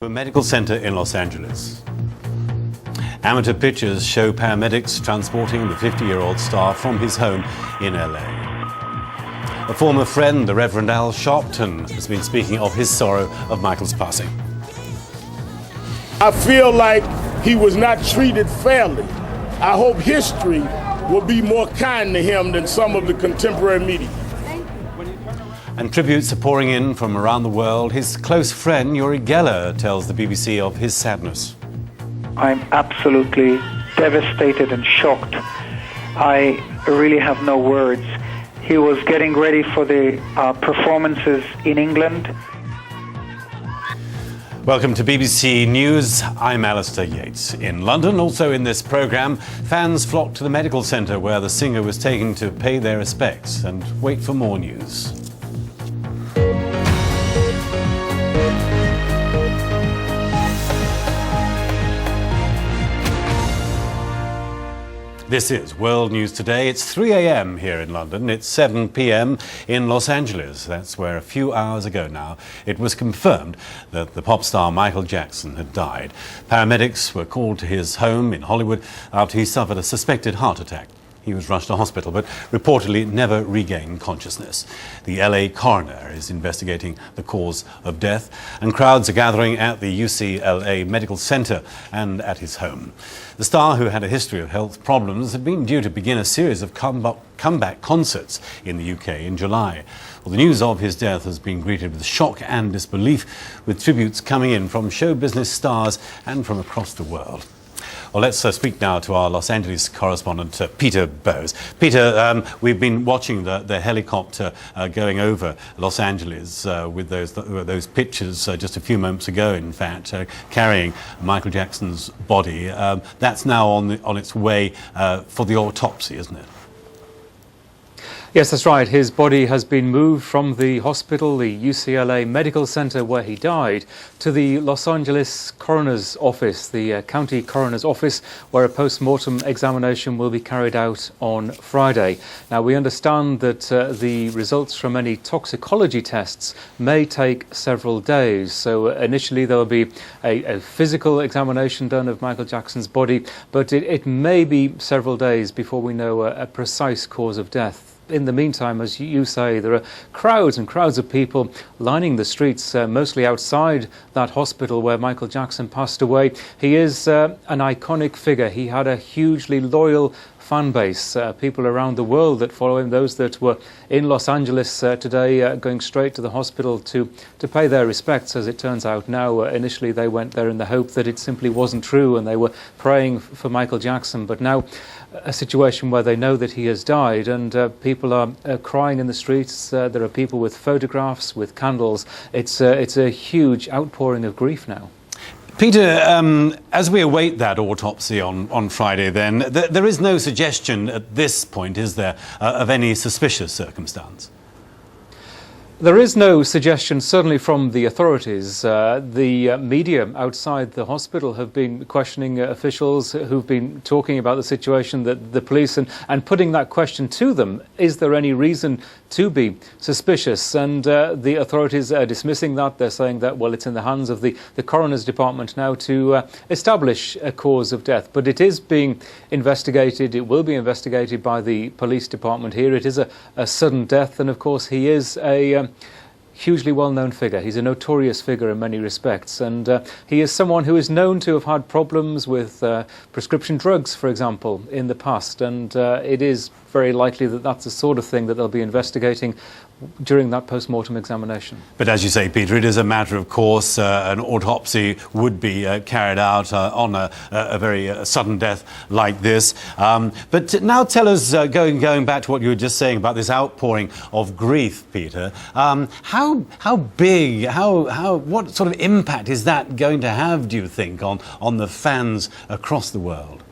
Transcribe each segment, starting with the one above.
A medical center in Los Angeles. Amateur pictures show paramedics transporting the 50-year-old star from his home in LA. A former friend, the Reverend Al Sharpton, has been speaking of his sorrow of Michal's passing. I feel like he was not treated fairly. I hope history will be more kind to him than some of the contemporary media. And tributes are pouring in from around the world. His close friend, Uri Geller, tells the BBC of his sadness. I'm absolutely devastated and shocked. I really have no words. He was getting ready for the performances in England. Welcome to BBC News. I'm Alistair Yates. In London, also in this programme, fans flocked to the medical centre where the singer was taken to pay their respects and wait for more news. This is World News Today. It's 3 a.m. here in London. It's 7 p.m. in Los Angeles. That's where a few hours ago now it was confirmed that the pop star Michael Jackson had died. Paramedics were called to his home in Hollywood after he suffered a suspected heart attack. He was rushed to hospital but reportedly never regained consciousness. The LA coroner is investigating the cause of death, and crowds are gathering at the UCLA Medical Center and at his home. The star, who had a history of health problems, had been due to begin a series of comeback concerts in the UK in July. Well, the news of his death has been greeted with shock and disbelief, with tributes coming in from show business stars and from across the world. Well, let's speak now to our Los Angeles correspondent, Peter Bowes. Peter, we've been watching the helicopter going over Los Angeles with those pictures just a few moments ago, in fact, carrying Michael Jackson's body. That's now on its way for the autopsy, isn't it? Yes, that's right. His body has been moved from the hospital, the UCLA Medical Center where he died, to the Los Angeles Coroner's Office, the County Coroner's Office, where a post-mortem examination will be carried out on Friday. Now, we understand that the results from any toxicology tests may take several days. So initially there will be a physical examination done of Michael Jackson's body, but it may be several days before we know a precise cause of death. In the meantime, as you say, there are crowds and crowds of people lining the streets, mostly outside that hospital where Michael Jackson passed away. He is an iconic figure. He had a hugely loyal fan base, people around the world that follow him, those that were in Los Angeles today going straight to the hospital to pay their respects, as it turns out now. Initially they went there in the hope that it simply wasn't true and they were praying for Michael Jackson, but now a situation where they know that he has died, and people are crying in the streets. There are people with photographs, with candles. It's a huge outpouring of grief now. Peter, as we await that autopsy on Friday then, there is no suggestion at this point, is there, of any suspicious circumstance? There is no suggestion, certainly from the authorities. The media outside the hospital have been questioning officials who've been talking about the situation, that the police, and putting that question to them: is there any reason to be suspicious? And the authorities are dismissing that. They're saying that, well, it's in the hands of the coroner's department now to establish a cause of death. But it is being investigated. It will be investigated by the police department here. It is a sudden death, and of course he is a hugely well-known figure. He's a notorious figure in many respects, and he is someone who is known to have had problems with prescription drugs, for example, in the past, and it is very likely that that's the sort of thing that they'll be investigating during that post-mortem examination. But as you say, Peter, it is a matter of course. An autopsy would be carried out on a very sudden death like this. But now tell us, going back to what you were just saying about this outpouring of grief, Peter, how big, what sort of impact is that going to have, do you think, on the fans across the world?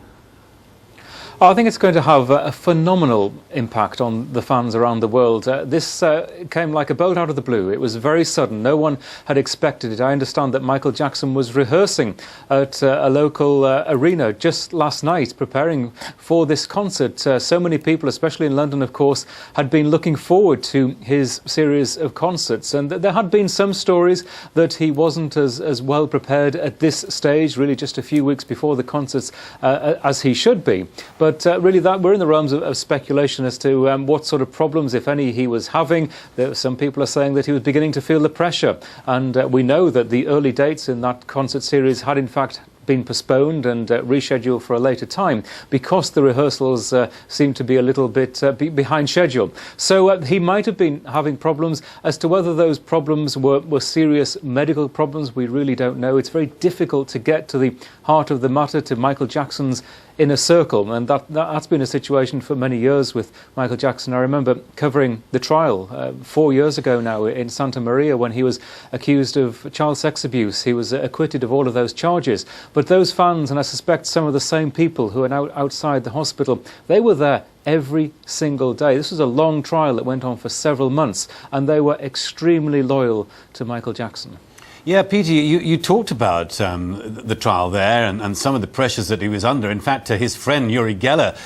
I think it's going to have a phenomenal impact on the fans around the world. This came like a bolt out of the blue. It was very sudden. No one had expected it. I understand that Michael Jackson was rehearsing at a local arena just last night, preparing for this concert. So many people, especially in London, of course, had been looking forward to his series of concerts. And there had been some stories that he wasn't as well prepared at this stage, really just a few weeks before the concerts, as he should be. But really, we're in the realms of speculation as to what sort of problems, if any, he was having. Some people are saying that he was beginning to feel the pressure. And we know that the early dates in that concert series had, in fact, been postponed and rescheduled for a later time because the rehearsals seem to be a little bit behind schedule. So he might have been having problems. As to whether those problems were serious medical problems, we really don't know. It's very difficult to get to the heart of the matter, to Michael Jackson's inner circle, and that's been a situation for many years with Michael Jackson. I remember covering the trial 4 years ago now in Santa Maria when he was accused of child sex abuse. He was acquitted of all of those charges. But those fans, and I suspect some of the same people who are now outside the hospital, they were there every single day. This was a long trial that went on for several months, and they were extremely loyal to Michael Jackson. Yeah, Peter, you talked about the trial there and some of the pressures that he was under. In fact, his friend Uri Geller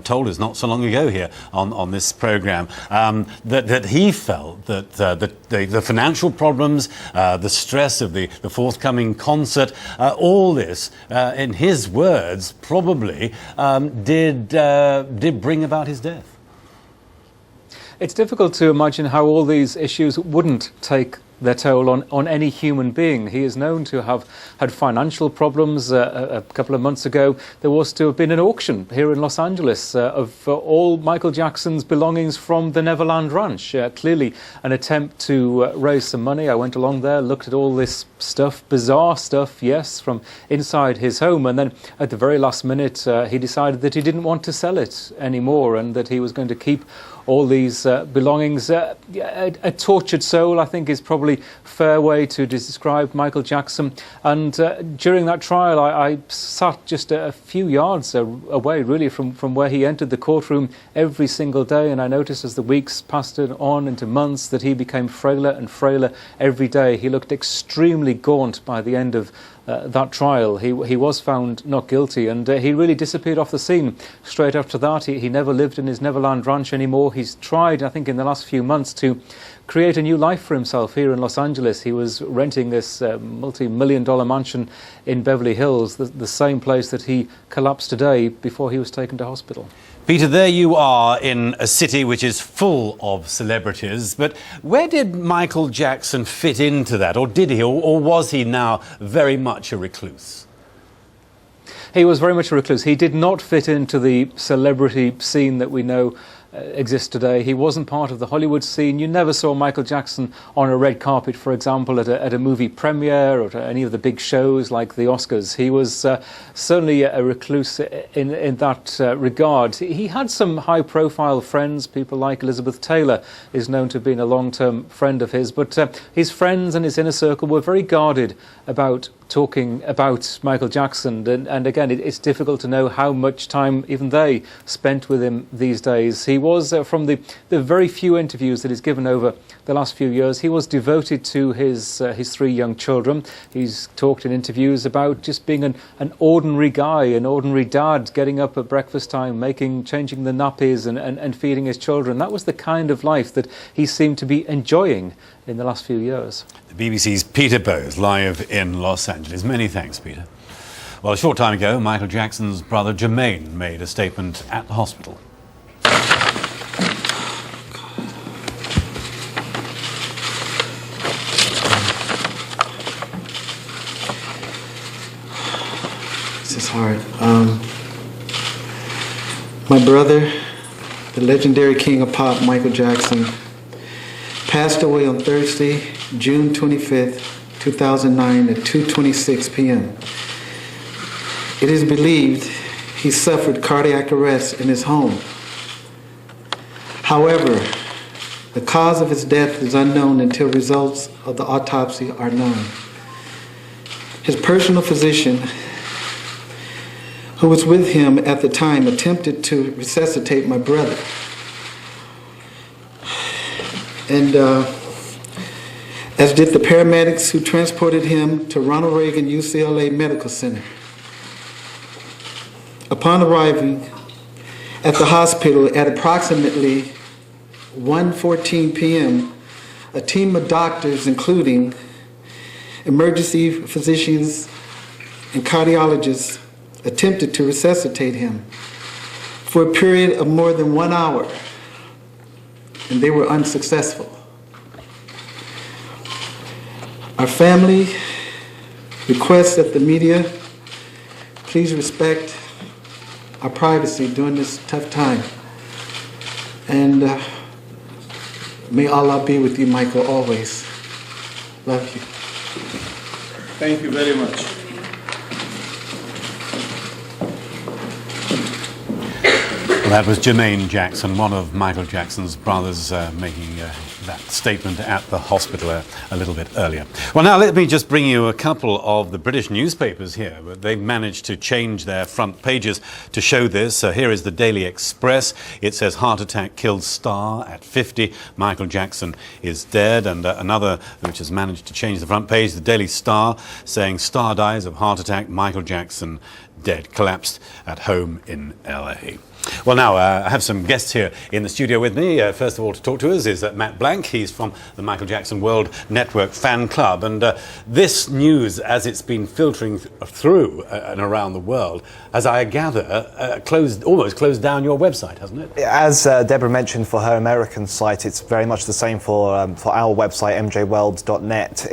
told us not so long ago here on this programme that he felt that the financial problems, the stress of the forthcoming concert, all this, in his words, probably did bring about his death. It's difficult to imagine how all these issues wouldn't take their toll on any human being. He is known to have had financial problems. A couple of months ago, there was to have been an auction here in Los Angeles of all Michael Jackson's belongings from the Neverland Ranch. Clearly an attempt to raise some money. I went along there, looked at all this stuff, bizarre stuff, yes, from inside his home. And then at the very last minute, he decided that he didn't want to sell it anymore and that he was going to keep all these belongings. A tortured soul, I think, is probably a fair way to describe Michael Jackson. And during that trial, I sat just a few yards away, really, from where he entered the courtroom every single day. And I noticed as the weeks passed on into months that he became frailer and frailer every day. He looked extremely gaunt by the end of that trial. He was found not guilty, and he really disappeared off the scene straight after that. He never lived in his Neverland Ranch anymore. He's tried, I think, in the last few months to create a new life for himself here in Los Angeles. He was renting this multi-million-dollar mansion in Beverly Hills, the same place that he collapsed today before he was taken to hospital. Peter, there you are in a city which is full of celebrities, but where did Michael Jackson fit into that? Or did he, or was he now very much a recluse? He was very much a recluse. He did not fit into the celebrity scene that we know exists today. He wasn't part of the Hollywood scene. You never saw Michael Jackson on a red carpet, for example, at a movie premiere or at any of the big shows like the Oscars. He was certainly a recluse in that regard. He had some high-profile friends. People like Elizabeth Taylor is known to have been a long-term friend of his, but his friends and his inner circle were very guarded about talking about Michael Jackson, and again, it's difficult to know how much time even they spent with him these days. He was, from the very few interviews that he's given over the last few years, he was devoted to his three young children. He's talked in interviews about just being an ordinary guy, an ordinary dad, getting up at breakfast time, changing the nappies and feeding his children. That was the kind of life that he seemed to be enjoying in the last few years. The BBC's Peter Bowes, live in Los Angeles. Many thanks, Peter. Well, a short time ago, Michael Jackson's brother Jermaine made a statement at the hospital. This is hard. My brother, the legendary king of pop, Michael Jackson, passed away on Thursday, June 25th, 2009 at 2:26 p.m. It is believed he suffered cardiac arrest in his home. However, the cause of his death is unknown until results of the autopsy are known. His personal physician, who was with him at the time, attempted to resuscitate my brother. And as did the paramedics who transported him to Ronald Reagan UCLA Medical Center. Upon arriving at the hospital at approximately 1:14 p.m., a team of doctors, including emergency physicians and cardiologists, attempted to resuscitate him for a period of more than 1 hour, and they were unsuccessful. Our family requests that the media please respect our privacy during this tough time. And may Allah be with you, Michael, always. Love you. Thank you very much. That was Jermaine Jackson, one of Michael Jackson's brothers, making that statement at the hospital a little bit earlier. Well, now let me just bring you a couple of the British newspapers here. They've managed to change their front pages to show this. Here is the Daily Express. It says, heart attack killed star at 50. Michael Jackson is dead. And another which has managed to change the front page, the Daily Star, saying star dies of heart attack, Michael Jackson dead, collapsed at home in LA. Well, now, I have some guests here in the studio with me. First of all, to talk to us is Matt Blank. He's from the Michael Jackson World Network Fan Club. And this news, as it's been filtering through and around the world, as I gather, almost closed down your website, hasn't it? As Deborah mentioned for her American site, it's very much the same for our website, mjworld.net.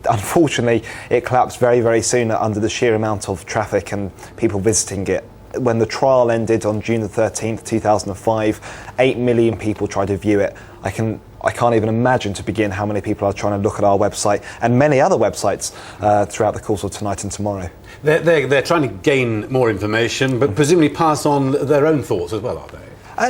Unfortunately, it collapsed very, very soon under the sheer amount of traffic and people visiting it. When the trial ended on June the 13th, 2005, 8 million people tried to view it. I can't even imagine to begin how many people are trying to look at our website and many other websites throughout the course of tonight and tomorrow. They're trying to gain more information, but presumably pass on their own thoughts as well, are they?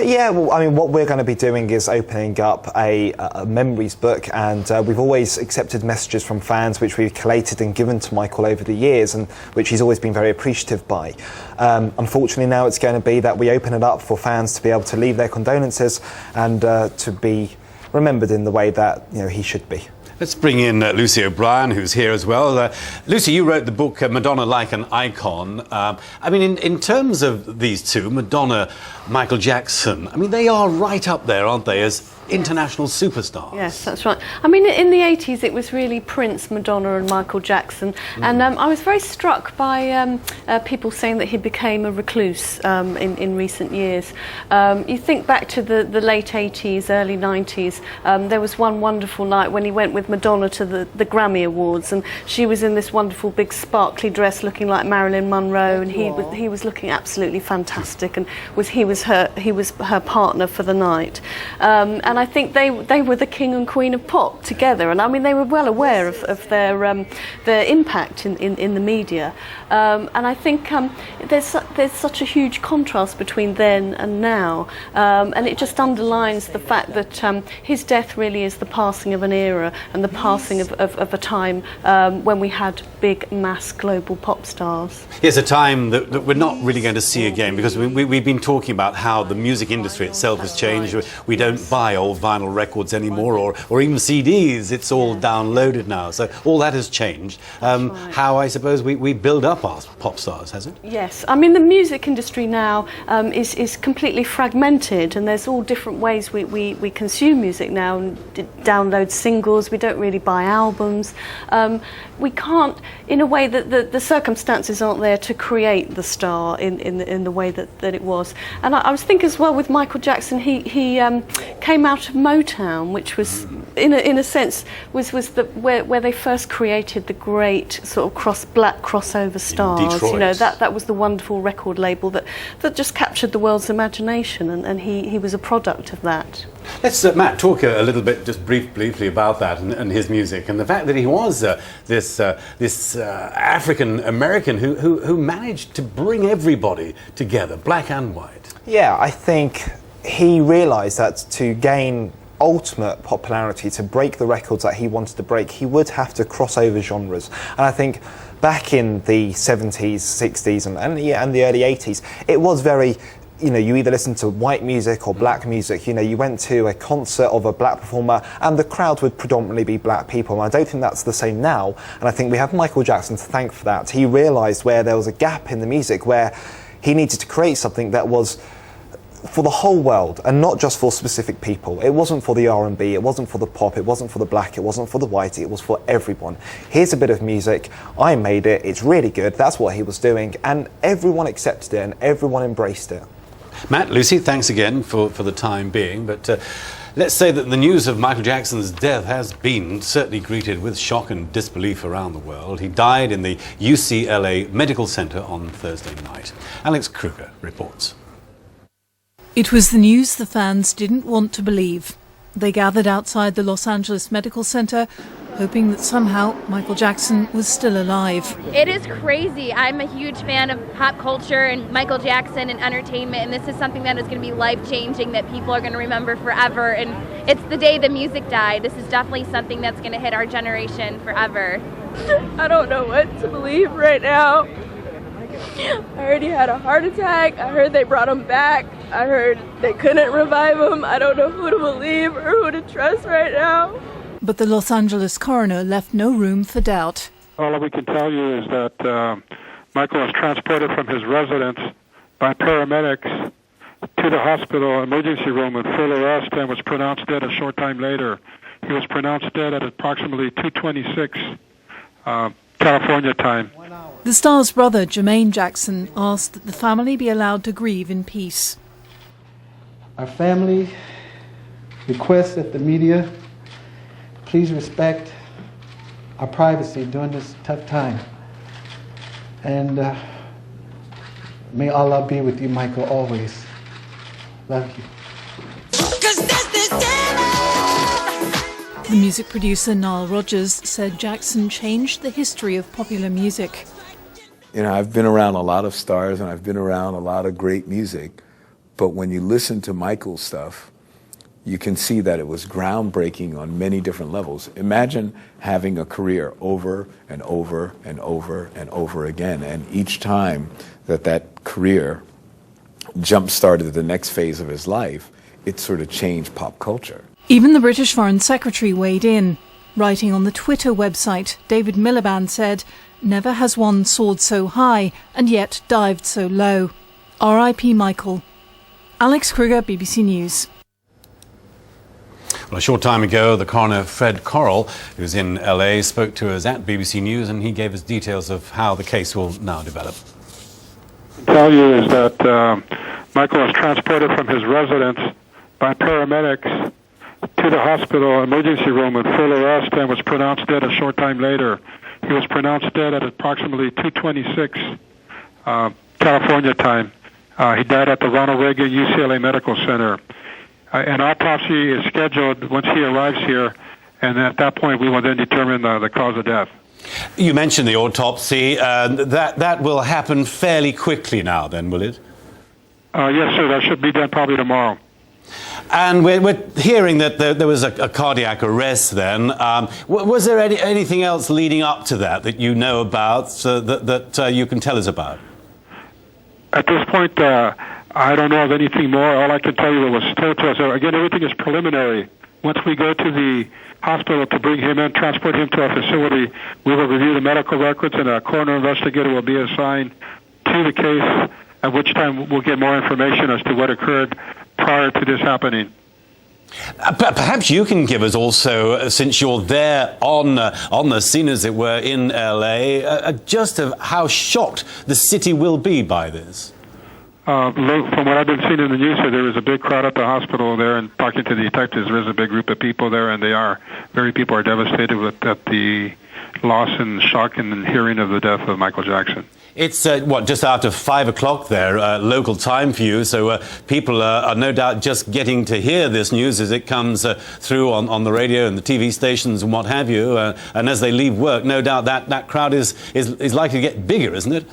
Yeah, well, I mean, what we're going to be doing is opening up a memories book, and we've always accepted messages from fans which we've collated and given to Michael over the years, and which he's always been very appreciative by. Unfortunately, now it's going to be that we open it up for fans to be able to leave their condolences and to be remembered in the way that he should be. Let's bring in Lucy O'Brien, who's here as well. Lucy, you wrote the book Madonna Like an Icon. I mean, in terms of these two, Madonna, Michael Jackson, I mean, they are right up there, aren't they, as international superstars? Yes, that's right. I mean, in the 80s, it was really Prince, Madonna and Michael Jackson. And I was very struck by people saying that he became a recluse in recent years. You think back to the late 80s, early 90s, there was one wonderful night when he went with Madonna to the Grammy Awards, and she was in this wonderful big sparkly dress looking like Marilyn Monroe, and he was looking absolutely fantastic, and he was her partner for the night. And I think they were the king and queen of pop together, and I mean they were well aware of their impact in the media, and I think there's such a huge contrast between then and now, and it just underlines the fact that his death really is the passing of an era and the passing of a time when we had big mass global pop stars. It's a time that we're not really going to see again, because we've been talking about how the music industry itself has changed. We don't buy old vinyl records anymore, or even CDs. It's all downloaded now, so all that has changed. Right. How, I suppose, we build up our pop stars, has it? Yes, I mean the music industry now is completely fragmented, and there's all different ways we consume music now, and download singles. We don't really buy albums. We can't, in a way that the circumstances aren't there to create the star in the way that it was. And I was thinking as well with Michael Jackson, he came out of Motown, which was in a sense was where they first created the great sort of black crossover stars. Detroit. That was the wonderful record label that just captured the world's imagination, and he was a product of that. Let's, Matt, talk a little bit, just briefly about that and his music, and the fact that he was this African American who managed to bring everybody together, black and white. Yeah, I think he realised that to gain ultimate popularity, to break the records that he wanted to break, he would have to cross over genres. And I think back in the 70s, 60s, and the early 80s, it was very, you either listened to white music or black music. You went to a concert of a black performer and the crowd would predominantly be black people. And I don't think that's the same now. And I think we have Michael Jackson to thank for that. He realised where there was a gap in the music, where he needed to create something that was for the whole world and not just for specific people. It wasn't for the R&B, it wasn't for the pop, it wasn't for the black, it wasn't for the white, it was for everyone. Here's a bit of music, I made it, it's really good, that's what he was doing, and everyone accepted it and everyone embraced it. Matt, Lucy, thanks again for the time being, but let's say that the news of Michael Jackson's death has been certainly greeted with shock and disbelief around the world. He died in the UCLA Medical Center on Thursday night. Alex Kruger reports. It was the news the fans didn't want to believe. They gathered outside the Los Angeles Medical Center, hoping that somehow Michael Jackson was still alive. It is crazy. I'm a huge fan of pop culture and Michael Jackson and entertainment, and this is something that is going to be life-changing, that people are going to remember forever. And it's the day the music died. This is definitely something that's going to hit our generation forever. I don't know what to believe right now. I already had a heart attack. I heard they brought him back. I heard they couldn't revive him. I don't know who to believe or who to trust right now. But the Los Angeles coroner left no room for doubt. All we can tell you is that Michael was transported from his residence by paramedics to the hospital emergency room in full arrest and was pronounced dead a short time later. He was pronounced dead at approximately 2:26 California time. The star's brother, Jermaine Jackson, asked that the family be allowed to grieve in peace. Our family requests that the media please respect our privacy during this tough time. And may Allah be with you, Michael, always. Love you. The music producer Nile Rodgers said Jackson changed the history of popular music. I've been around a lot of stars and I've been around a lot of great music, but when you listen to Michael's stuff, you can see that it was groundbreaking on many different levels. Imagine having a career over and over and over and over again, and each time that career jump-started the next phase of his life, it sort of changed pop culture. Even the British Foreign Secretary weighed in. Writing on the Twitter website, David Miliband said, "Never has one soared so high and yet dived so low. R.I.P. Michael." Alex Kruger, BBC News. Well, a short time ago, the coroner, Fred Correll, who's in LA, spoke to us at BBC News, and he gave us details of how the case will now develop. Tell you is that Michael was transported from his residence by paramedics to the hospital emergency room in full arrest and was pronounced dead a short time later. He was pronounced dead at approximately 2:26 California time. He died at the Ronald Reagan UCLA Medical Center. An autopsy is scheduled once he arrives here, and at that point we will then determine the cause of death. You mentioned the autopsy. That will happen fairly quickly now, then, will it? Yes, sir. That should be done probably tomorrow. And we're hearing that there was a cardiac arrest then. Was there anything else leading up to that you know about that you can tell us about? At this point, I don't know of anything more. All I can tell you was told to us. Again, everything is preliminary. Once we go to the hospital to bring him in, transport him to our facility, we will review the medical records and a coroner investigator will be assigned to the case, at which time we'll get more information as to what occurred prior to this happening. Perhaps you can give us also, since you're there on the scene, as it were, in LA, just of how shocked the city will be by this. From what I've been seeing in the news, there is a big crowd at the hospital there, and talking to the detectives, there is a big group of people there, and people are devastated at the loss and shock and hearing of the death of Michael Jackson. It's, just after 5 o'clock there, local time for you, so people are no doubt just getting to hear this news as it comes through on the radio and the TV stations and what have you, and as they leave work, no doubt that crowd is likely to get bigger, isn't it?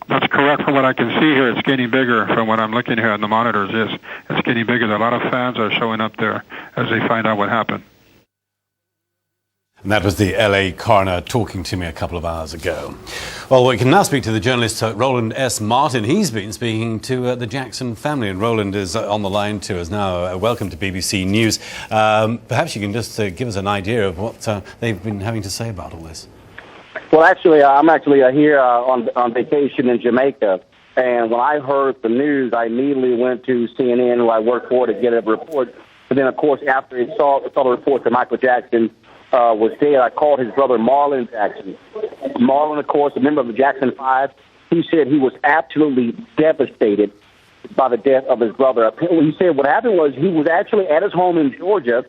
That's correct. From what I can see here, it's getting bigger. From what I'm looking here on the monitors, yes, it's getting bigger. A lot of fans are showing up there as they find out what happened. And that was the LA coroner talking to me a couple of hours ago. Well, we can now speak to the journalist Roland S. Martin. He's been speaking to the Jackson family, and Roland is on the line to us now. Welcome to BBC News. Perhaps you can just give us an idea of what they've been having to say about all this. Well, actually, I'm here on vacation in Jamaica, and when I heard the news, I immediately went to CNN, who I work for, to get a report. But then, of course, after I saw the report that Michael Jackson was dead, I called his brother Marlon Jackson. Marlon, of course, a member of the Jackson 5, he said he was absolutely devastated by the death of his brother. He said what happened was he was actually at his home in Georgia,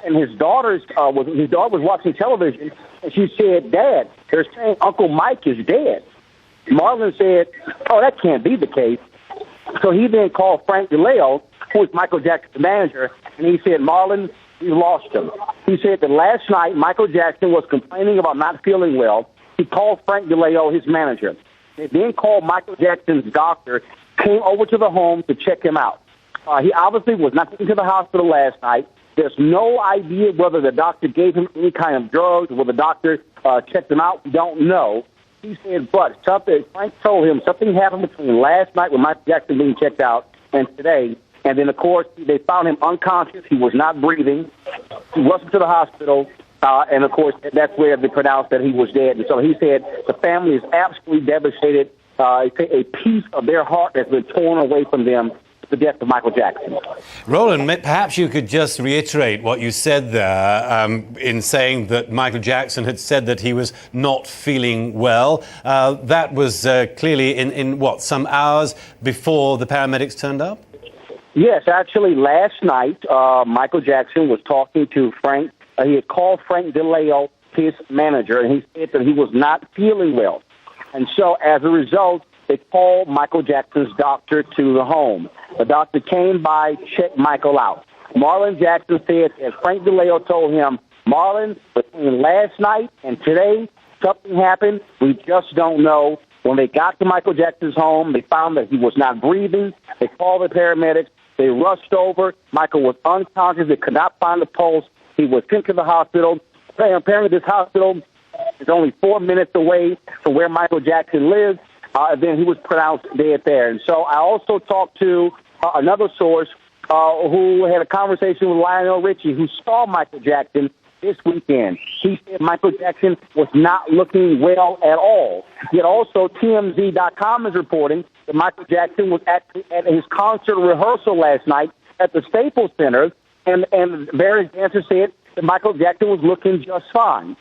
and his daughter was watching television, and she said, "Dad, they're saying Uncle Mike is dead." Marlon said, "Oh, that can't be the case." So he then called Frank DeLeo, who was Michael Jackson's manager, and he said, "Marlon, we lost him." He said that last night Michael Jackson was complaining about not feeling well. He called Frank DeLeo, his manager. They then called Michael Jackson's doctor, came over to the home to check him out. He obviously was not taken to the hospital last night. There's no idea whether the doctor gave him any kind of drugs, whether the doctor checked him out. We don't know. He said, but Frank told him something happened between last night with Michael Jackson being checked out and today. And then, of course, they found him unconscious. He was not breathing. He rushed to the hospital. And, of course, that's where they pronounced that he was dead. And so he said the family is absolutely devastated. A piece of their heart has been torn away from them, the death of Michael Jackson. Roland, perhaps you could just reiterate what you said there in saying that Michael Jackson had said that he was not feeling well. That was clearly in some hours before the paramedics turned up? Yes, actually, last night, Michael Jackson was talking to Frank. He had called Frank DeLeo, his manager, and he said that he was not feeling well. And so, as a result, they called Michael Jackson's doctor to the home. The doctor came by, checked Michael out. Marlon Jackson said, as Frank DeLeo told him, "Marlon, between last night and today, something happened. We just don't know." When they got to Michael Jackson's home, they found that he was not breathing. They called the paramedics. They rushed over. Michael was unconscious. They could not find the pulse. He was sent to the hospital. Apparently, this hospital is only 4 minutes away from where Michael Jackson lives. Then he was pronounced dead there. And so I also talked to another source who had a conversation with Lionel Richie, who saw Michael Jackson this weekend. He said Michael Jackson was not looking well at all. Yet also TMZ.com is reporting that Michael Jackson was actually at his concert rehearsal last night at the Staples Center, and various dancers said that Michael Jackson was looking just fine.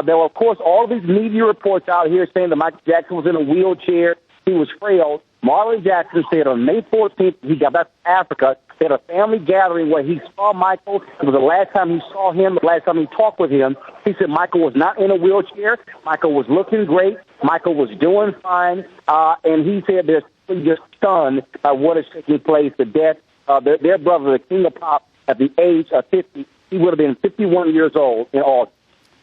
There were, of course, all of these media reports out here saying that Michael Jackson was in a wheelchair, he was frail. Marlon Jackson said on May 14th, he got back to Africa, they had a family gathering where he saw Michael. It was the last time he saw him, the last time he talked with him. He said Michael was not in a wheelchair. Michael was looking great. Michael was doing fine. And he said they're just stunned by what is taking place, the death of their brother, the King of Pop, at the age of 50. He would have been 51 years old in August.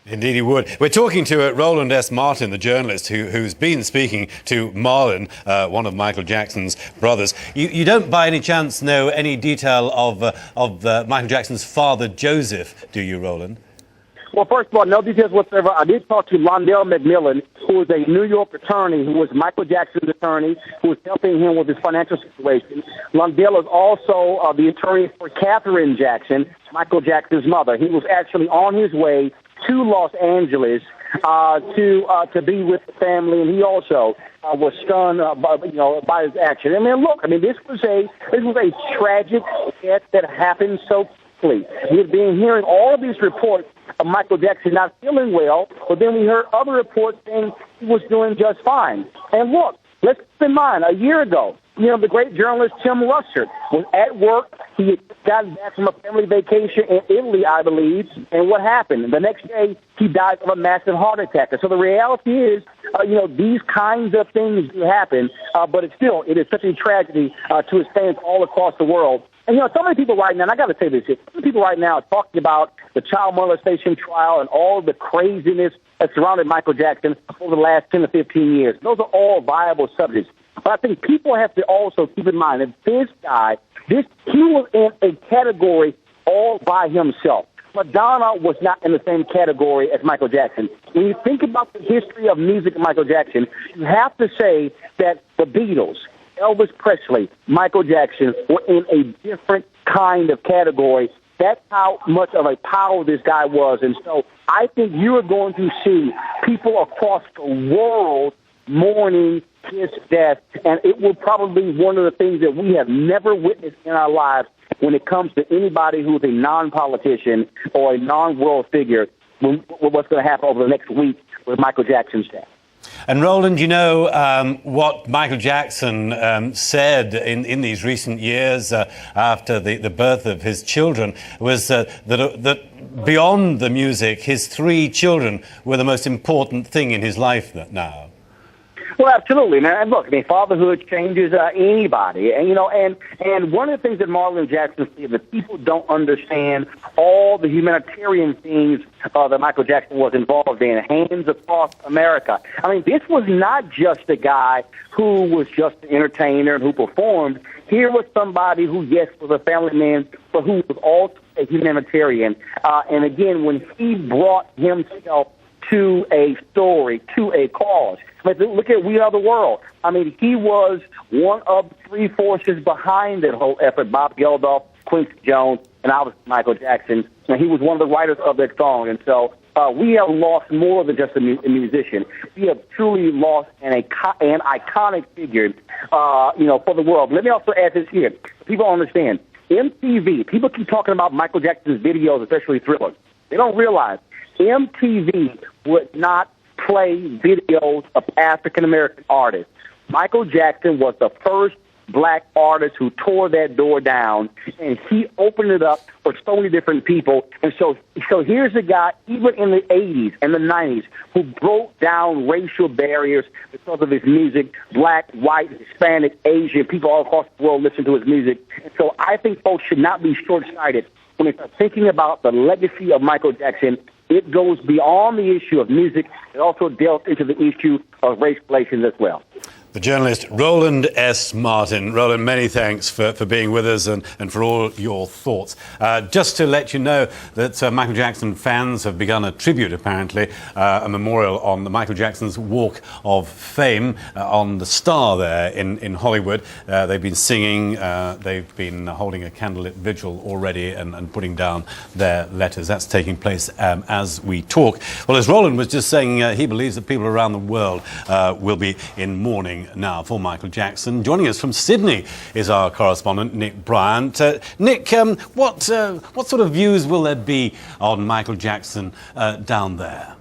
Indeed he would. We're talking to Roland S. Martin, the journalist who's been speaking to Marlon, one of Michael Jackson's brothers. You don't by any chance know any detail of Michael Jackson's father, Joseph, do you, Roland? Well, first of all, no details whatsoever. I did talk to Londell McMillan, who is a New York attorney, who was Michael Jackson's attorney, who was helping him with his financial situation. Londell is also the attorney for Katherine Jackson, Michael Jackson's mother. He was actually on his way to Los Angeles to be with the family, and he also was stunned by his action. This was a tragic death that happened so quickly. We've been hearing all of these reports of Michael Jackson not feeling well, but then we heard other reports saying he was doing just fine. And look, let's keep in mind, a year ago, the great journalist Tim Russert was at work. He had gotten back from a family vacation in Italy, I believe, and what happened? The next day, he died of a massive heart attack. And so the reality is, these kinds of things do happen, but it is such a tragedy to his fans all across the world. And, so many people right now, and I got to say this here, so many people right now are talking about the child molestation trial and all the craziness that surrounded Michael Jackson over the last 10 to 15 years. Those are all viable subjects. But I think people have to also keep in mind that this guy, he was in a category all by himself. Madonna was not in the same category as Michael Jackson. When you think about the history of music of Michael Jackson, you have to say that the Beatles, Elvis Presley, Michael Jackson were in a different kind of category. That's how much of a power this guy was. And so I think you are going to see people across the world mourning his death, and it will probably be one of the things that we have never witnessed in our lives when it comes to anybody who's a non-politician or a non-world figure, what's going to happen over the next week with Michael Jackson's death. And Roland, you know what Michael Jackson said in these recent years after the birth of his children was that beyond the music, his 3 children were the most important thing in his life now. Well, absolutely, man. And look, I mean, fatherhood changes anybody, and and one of the things that Marlon Jackson said that people don't understand all the humanitarian things that Michael Jackson was involved in, hands across America. I mean, this was not just a guy who was just an entertainer and who performed. Here was somebody who, yes, was a family man, but who was also a humanitarian. And again, when he brought himself to a story, to a cause. But look at We Are the World. I mean, he was one of 3 forces behind that whole effort. Bob Geldof, Quincy Jones, and obviously Michael Jackson. And he was one of the writers of that song. And so we have lost more than just a musician. We have truly lost an iconic figure, for the world. Let me also add this here. People understand. MTV, people keep talking about Michael Jackson's videos, especially Thriller. They don't realize MTV would not play videos of African-American artists. Michael Jackson was the first black artist who tore that door down, and he opened it up for so many different people. And so here's a guy, even in the 80s and the 90s, who broke down racial barriers because of his music. Black, white, Hispanic, Asian, people all across the world listen to his music. And so I think folks should not be short-sighted when they start thinking about the legacy of Michael Jackson. It goes beyond the issue of music. It also delves into the issue of race relations as well. The journalist Roland S. Martin. Roland, many thanks for being with us and for all your thoughts. Just to let you know that Michael Jackson fans have begun a tribute, apparently, a memorial on the Michael Jackson's Walk of Fame on the Star there in Hollywood. They've been singing, they've been holding a candlelit vigil already and putting down their letters. That's taking place as we talk. Well, as Roland was just saying, he believes that people around the world will be in mourning now for Michael Jackson. Joining us from Sydney is our correspondent, Nick Bryant. Nick, what sort of views will there be on Michael Jackson down there?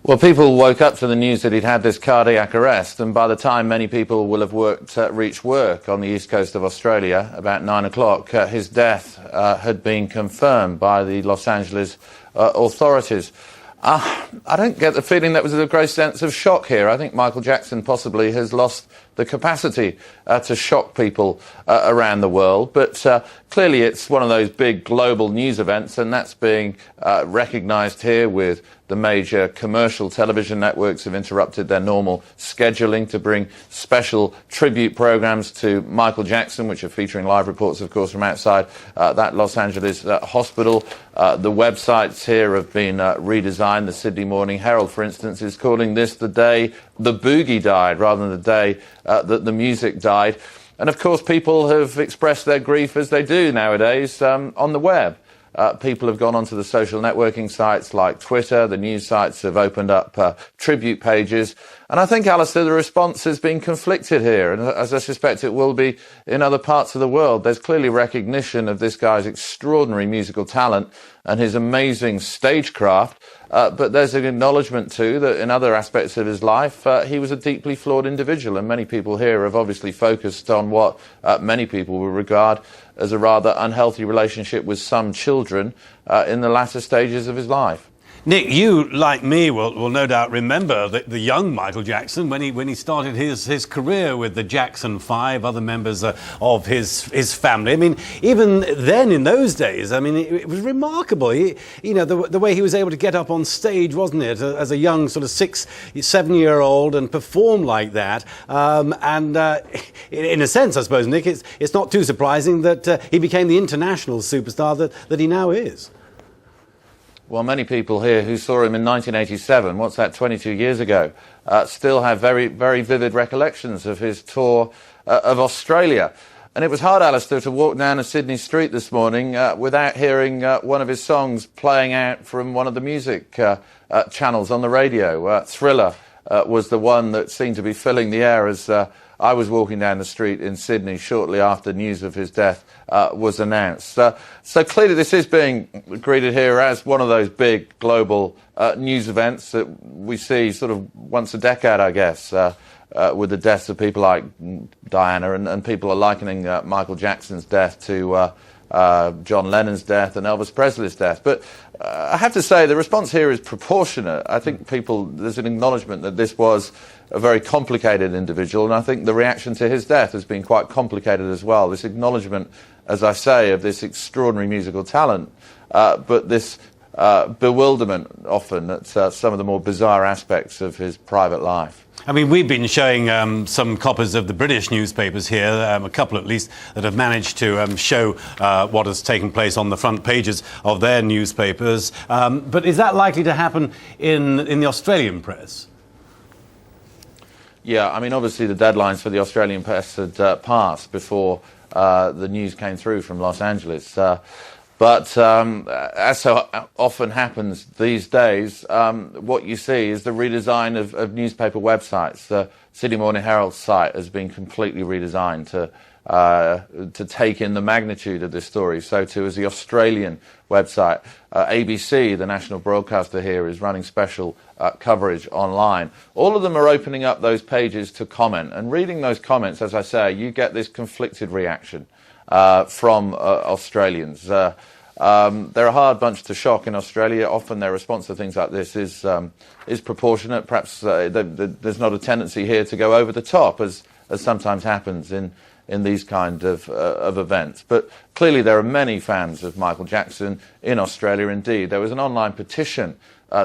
Well, people woke up to the news that he'd had this cardiac arrest, and by the time many people will have reached work on the east coast of Australia, about 9 o'clock, his death had been confirmed by the Los Angeles authorities. I don't get the feeling that was a great sense of shock here. I think Michael Jackson possibly has lost the capacity to shock people around the world. But clearly it's one of those big global news events, and that's being recognised here with the major commercial television networks have interrupted their normal scheduling to bring special tribute programs to Michael Jackson, which are featuring live reports, of course, from outside that Los Angeles hospital. The websites here have been redesigned. The Sydney Morning Herald, for instance, is calling this the day the boogie died rather than the day that the music died. And, of course, people have expressed their grief, as they do nowadays, on the web. People have gone onto the social networking sites like Twitter. The news sites have opened up tribute pages. And I think, Alistair, the response has been conflicted here. And as I suspect it will be in other parts of the world, there's clearly recognition of this guy's extraordinary musical talent and his amazing stagecraft. But there's an acknowledgement, too, that in other aspects of his life, he was a deeply flawed individual. And many people here have obviously focused on what many people will regard as a rather unhealthy relationship with some children in the latter stages of his life. Nick, you, like me, will no doubt remember the young Michael Jackson when he started his career with the Jackson 5, other members of his family. I mean, even then, in those days, I mean, it was remarkable. The way he was able to get up on stage, wasn't it, as a young sort of 6, 7-year-old and perform like that. In a sense, I suppose, Nick, it's not too surprising that he became the international superstar that he now is. Well, many people here who saw him in 1987, what's that, 22 years ago, still have very, very vivid recollections of his tour of Australia. And it was hard, Alistair, to walk down a Sydney street this morning without hearing one of his songs playing out from one of the music channels on the radio. Thriller was the one that seemed to be filling the air as I was walking down the street in Sydney shortly after news of his death was announced. So clearly this is being greeted here as one of those big global news events that we see sort of once a decade, I guess, with the deaths of people like Diana, and people are likening Michael Jackson's death to John Lennon's death and Elvis Presley's death. But I have to say the response here is proportionate. I think there's an acknowledgement that this was a very complicated individual, and I think the reaction to his death has been quite complicated as well. This acknowledgement, as I say, of this extraordinary musical talent, but this bewilderment often at some of the more bizarre aspects of his private life. I mean, we've been showing some copies of the British newspapers here, a couple at least, that have managed to show what has taken place on the front pages of their newspapers. But is that likely to happen in the Australian press? Yeah, I mean, obviously the deadlines for the Australian press had passed before the news came through from Los Angeles. But as so often happens these days, what you see is the redesign of newspaper websites. The Sydney Morning Herald's site has been completely redesigned to take in the magnitude of this story. So too is the Australian website. ABC, the national broadcaster here, is running special coverage online. All of them are opening up those pages to comment. And reading those comments, as I say, you get this conflicted reaction from Australians. They're a hard bunch to shock in Australia. Often their response to things like this is proportionate. Perhaps there's not a tendency here to go over the top, as sometimes happens in these kind of events. But clearly there are many fans of Michael Jackson in Australia indeed. There was an online petition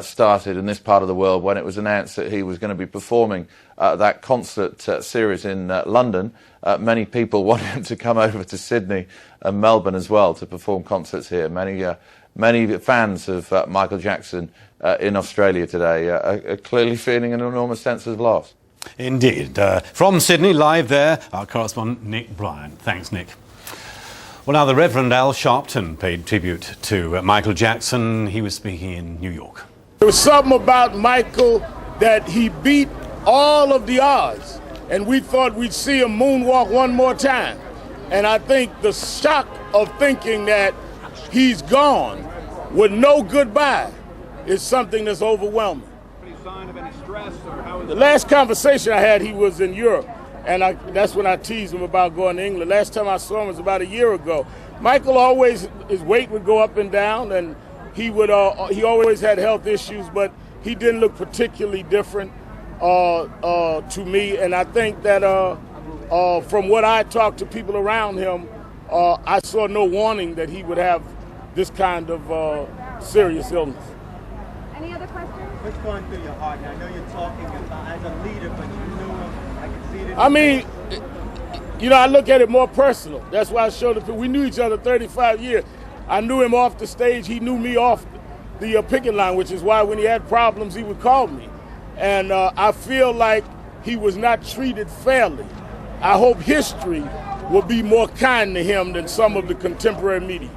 started in this part of the world when it was announced that he was going to be performing that concert series in London. Many people wanted him to come over to Sydney and Melbourne as well to perform concerts here. Many fans of Michael Jackson in Australia today are clearly feeling an enormous sense of loss. Indeed. From Sydney, live there, our correspondent Nick Bryan. Thanks, Nick. Well, now the Reverend Al Sharpton paid tribute to Michael Jackson. He was speaking in New York. There was something about Michael that he beat all of the odds, and we thought we'd see him moonwalk one more time. And I think the shock of thinking that he's gone with no goodbye is something that's overwhelming. The last conversation I had, he was in Europe, and that's when I teased him about going to England. Last time I saw him was about a year ago. Michael always, his weight would go up and down, and he always had health issues, but he didn't look particularly different to me. And I think that from what I talked to people around him, I saw no warning that he would have this kind of serious illness. Any other questions? What's going through your heart now? I know you're talking as a leader, but you knew him. I can see it. I mean, you know, I look at it more personal. That's why I showed it. We knew each other 35 years. I knew him off the stage. He knew me off the picket line, which is why when he had problems, he would call me. And I feel like he was not treated fairly. I hope history will be more kind to him than some of the contemporary media.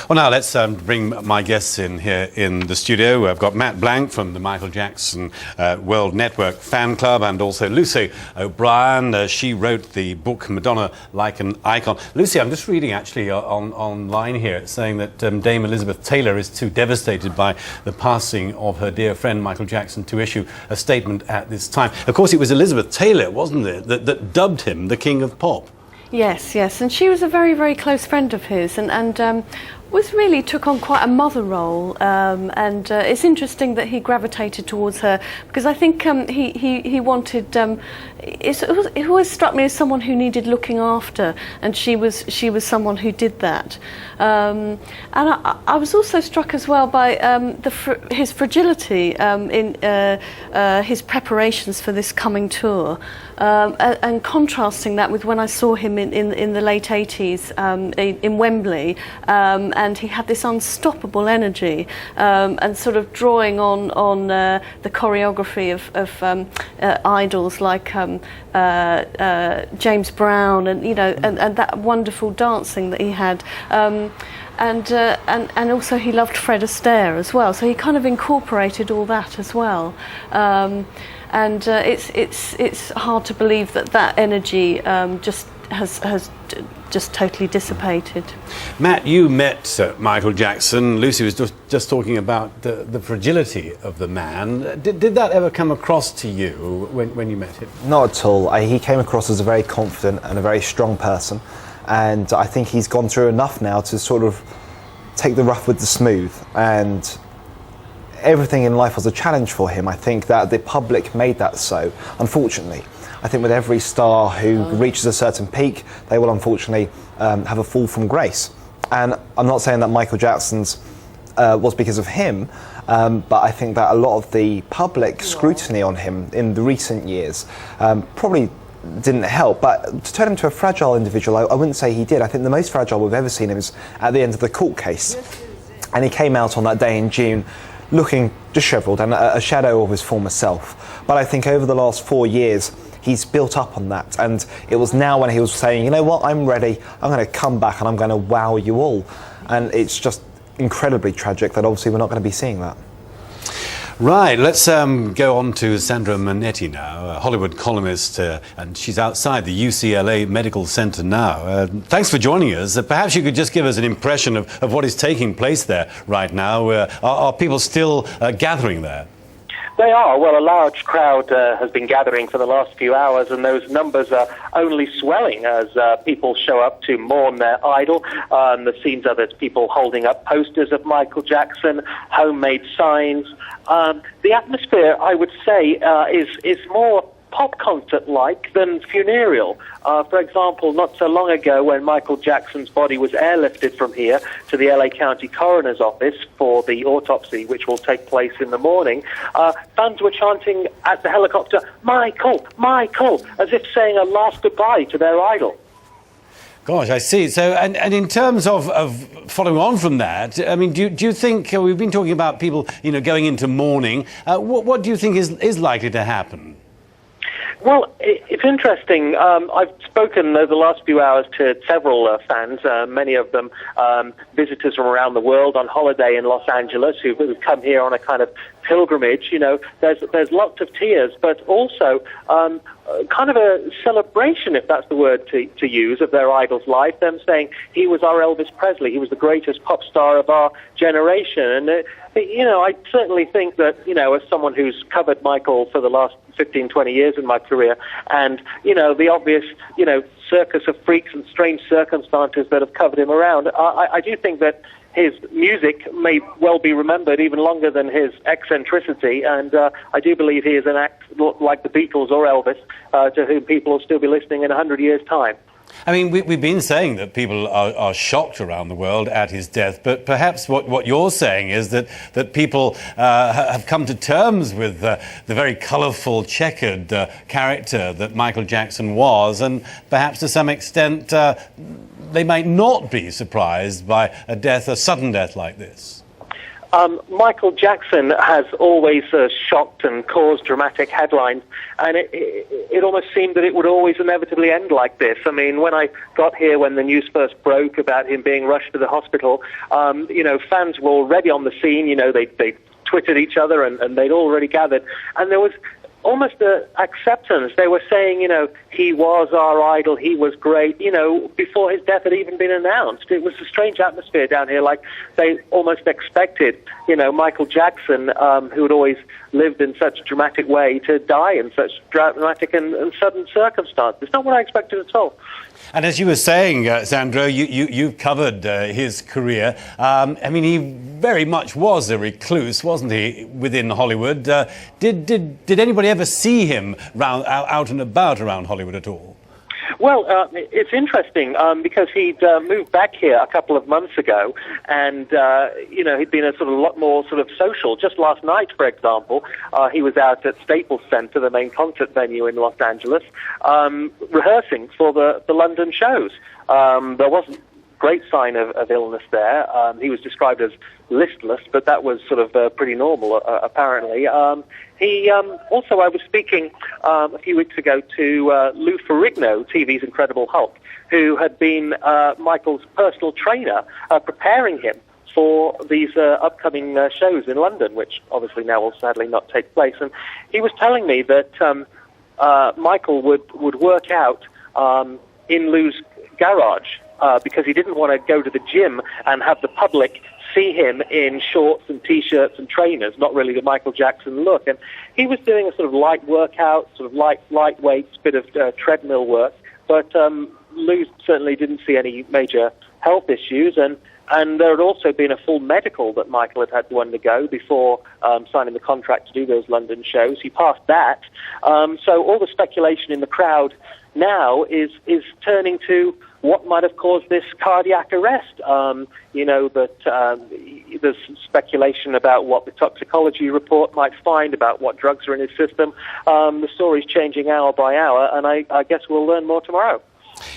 Well, now let's bring my guests in here in the studio. I've got Matt Blank from the Michael Jackson World Network Fan Club, and also Lucy O'Brien. She wrote the book Madonna Like an Icon. Lucy, I'm just reading actually online here. It's saying that Dame Elizabeth Taylor is too devastated by the passing of her dear friend Michael Jackson to issue a statement at this time. Of course, it was Elizabeth Taylor, wasn't it, that dubbed him the King of Pop? Yes, and she was a very, very close friend of his, and really took on quite a mother role, and it's interesting that he gravitated towards her, because I think he wanted. It always struck me as someone who needed looking after, and she was someone who did that. And I was also struck as well by his fragility in his preparations for this coming tour, and contrasting that with when I saw him in the late 80s in Wembley. And he had this unstoppable energy, and sort of drawing on the choreography of idols like James Brown, and and that wonderful dancing that he had. And also he loved Fred Astaire as well, so he kind of incorporated all that as well. And it's hard to believe that energy just has just totally dissipated. Matt, you met Michael Jackson. Lucy was just talking about the fragility of the man. Did that ever come across to you when you met him? Not at all. He came across as a very confident and a very strong person, and I think he's gone through enough now to sort of take the rough with the smooth, and everything in life was a challenge for him. I think that the public made that so, unfortunately. I think with every star who reaches a certain peak, they will unfortunately have a fall from grace. And I'm not saying that Michael Jackson's was because of him, but I think that a lot of the public scrutiny on him in the recent years probably didn't help. But to turn him to a fragile individual, I wouldn't say he did. I think the most fragile we've ever seen him is at the end of the court case. And he came out on that day in June looking dishevelled and a shadow of his former self. But I think over the last 4 years, he's built up on that, and it was now when he was saying, you know what, I'm ready, I'm going to come back and I'm going to wow you all. And it's just incredibly tragic that obviously we're not going to be seeing that. Right, let's go on to Sandra Manetti now, a Hollywood columnist, and she's outside the UCLA Medical Center now. Thanks for joining us. Perhaps you could just give us an impression of what is taking place there right now. Are people still gathering there? They are. Well, a large crowd has been gathering for the last few hours, and those numbers are only swelling as people show up to mourn their idol. The scenes are there's people holding up posters of Michael Jackson, homemade signs. The atmosphere, I would say, is more pop concert-like than funereal. For example, not so long ago when Michael Jackson's body was airlifted from here to the LA County Coroner's Office for the autopsy, which will take place in the morning, fans were chanting at the helicopter, "Michael, Michael," as if saying a last goodbye to their idol. Gosh, I see. So, and in terms of following on from that, I mean, do you think, we've been talking about people, going into mourning, what do you think is likely to happen? Well, it's interesting. I've spoken over the last few hours to several fans, many of them visitors from around the world on holiday in Los Angeles who've come here on a kind of pilgrimage. There's lots of tears, but also kind of a celebration, if that's the word to use, of their idol's life. Them saying he was our Elvis Presley, he was the greatest pop star of our generation. And I certainly think that, as someone who's covered Michael for the last 15, 20 years in my career, and, the obvious, circus of freaks and strange circumstances that have covered him around, I do think that his music may well be remembered even longer than his eccentricity, and I do believe he is an act like the Beatles or Elvis, to whom people will still be listening in 100 years' time. I mean, we've been saying that people are shocked around the world at his death, but perhaps what you're saying is that people have come to terms with the very colourful, checkered character that Michael Jackson was, and perhaps to some extent they might not be surprised by a sudden death like this. Michael Jackson has always shocked and caused dramatic headlines, and it almost seemed that it would always inevitably end like this. I mean, when I got here, when the news first broke about him being rushed to the hospital, fans were already on the scene. They twittered each other, and they'd already gathered, and there was almost an acceptance. They were saying, he was our idol, he was great, before his death had even been announced. It was a strange atmosphere down here, like they almost expected, Michael Jackson, who had always lived in such a dramatic way, to die in such dramatic and sudden circumstances. It's not what I expected at all. And as you were saying, Sandro, you've covered his career. He very much was a recluse, wasn't he, within Hollywood? Did anybody ever see him out and about around Hollywood at all? Well, it's interesting because he'd moved back here a couple of months ago, and he'd been a lot more social. Just last night, for example, he was out at Staples Center, the main concert venue in Los Angeles, rehearsing for the London shows. There wasn't great sign of illness there. He was described as listless, but that was pretty normal, apparently. He also, I was speaking a few weeks ago to Lou Ferrigno, TV's Incredible Hulk, who had been Michael's personal trainer, preparing him for these upcoming shows in London, which obviously now will sadly not take place. And he was telling me that Michael would work out in Lou's garage because he didn't want to go to the gym and have the public see him in shorts and T-shirts and trainers, not really the Michael Jackson look. And he was doing a light workout, light weights, bit of treadmill work. But Lou certainly didn't see any major health issues. And there had also been a full medical that Michael had to undergo before signing the contract to do those London shows. He passed that. So all the speculation in the crowd now is turning to what might have caused this cardiac arrest. There's speculation about what the toxicology report might find, about what drugs are in his system. The story's changing hour by hour, and I guess we'll learn more tomorrow.